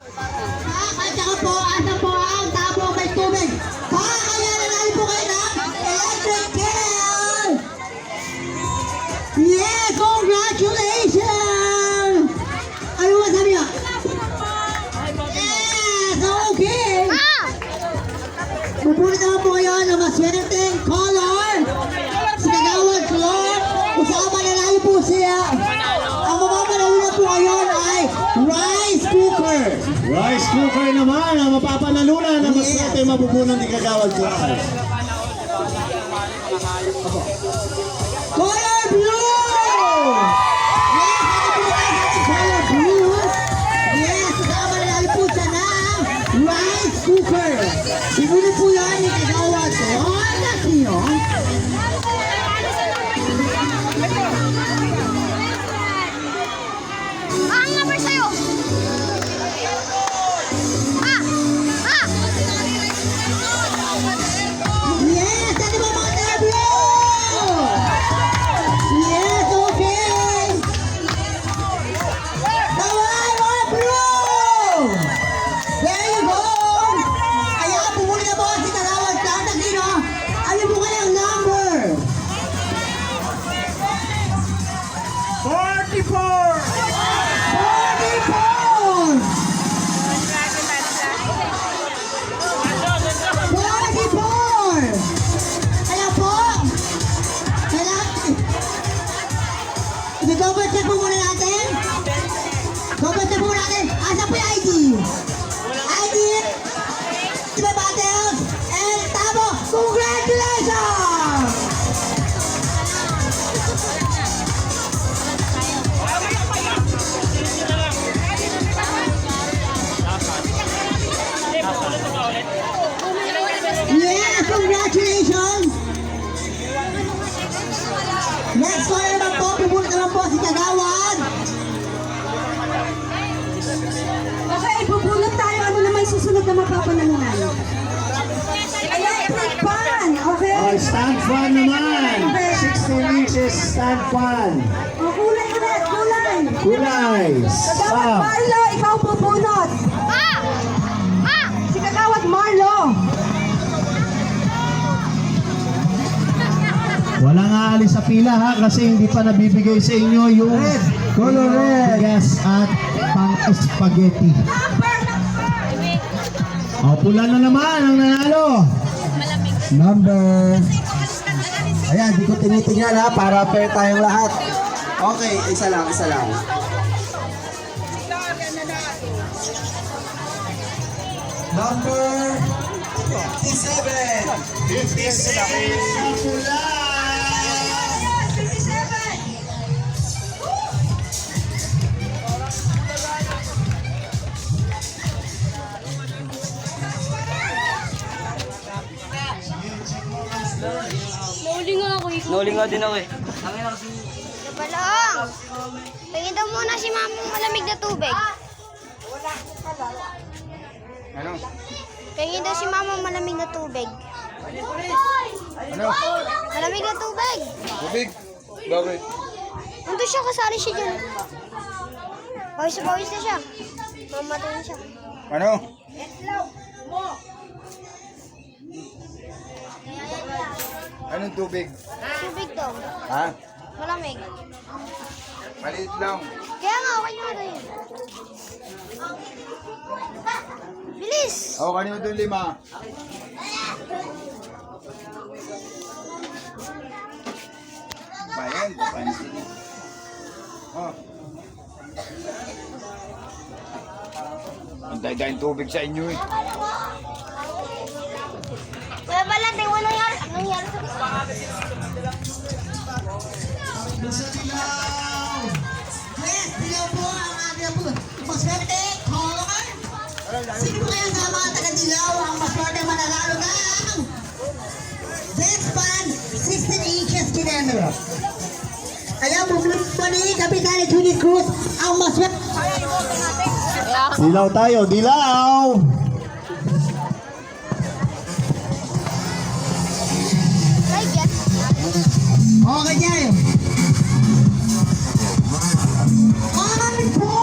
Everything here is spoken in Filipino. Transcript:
At saka po, asa po ang tabong may tubig. Kaya nanalo po kayo ng electric kettle! Yeah, congratulations! Ano masabi niyo? Yes, okay! Pupunit naman po kayo ng maswerteng color. Si Kagawad Flor, kung saan mananalo po siya. Ang mamamanalo na po ngayon ay rice cooker. Rice cooker naman ang mapapanalunan na mas natin mabubunan ni Kagawad Flor. Color blue! Yes, ano po tayo sa color blue? Yes, kasama mananalo po siya ng rice cooker. Siguro po yan ni Kagawad Flor. Laki yun. Ang number sa'yo! Yes, ano ba mga color blue? Yes, okay. Bawal mga blue! There you go! Kaya pumuli na po si Kagawad Flor Taglino. Ano po kayang number? 44! 44! Kaya po, kailangan, i-double check po muna natin. Double check po muna natin. Asa po yung ID? ID, Diba Battles, and Tabo, congratulations! Yes, congratulations! Next caller naman po, pumunta naman po si Kagawad. Okay, pupulot tayo. Ano naman susunod na mapapanalunan? Electric pan! Okay? Stand fan naman! 16 inches stand fan. O, kulay ulit, kulay. Kulay! Kagawad Marlo, ikaw pupulot. Si Kagawad Marlo. Walang aalis sa pila ha kasi hindi pa nabibigay sa inyo yung color red gas at pang spaghetti. O, pula na naman ang nanalo. Number. Ayan, di ko tinitingnan ha, para fair tayong lahat. Okay, isa lang, isa lang. Number 57. 56 ang pula. Nauling nga din ako eh. Diba lang? Tingin daw muna si mamang malamig na tubig. Ano? Tingin daw si mamang malamig na tubig. Ano? Malamig na tubig. Tubig? Bakit? Nandun siya, kasali siya dyan. Pawis na pawis na siya. Mamatay na siya. Ano? Anong tubig? Tubig daw. Ha? Malamig. Maliit lang. Kaya nga, okay naman daw yun. Bilis! Ako kanino doon 5. Bayan, papansin. Oh. Ang daydayang tubig sa inyo eh. Kaya pala, tayo nangyari. Anong nangyari sa Yes, dilaw po ang ating po. Maswerte, color. Sino kaya sa mga taga-dilaw ang maswerte mananalo ng this pan 16 inches diameter. Kaya bumulong po ni Kapitan Judy Cruz ang maswerte. Dilaw tayo, dilaw! Like yan. Okay, tayo. Comment po!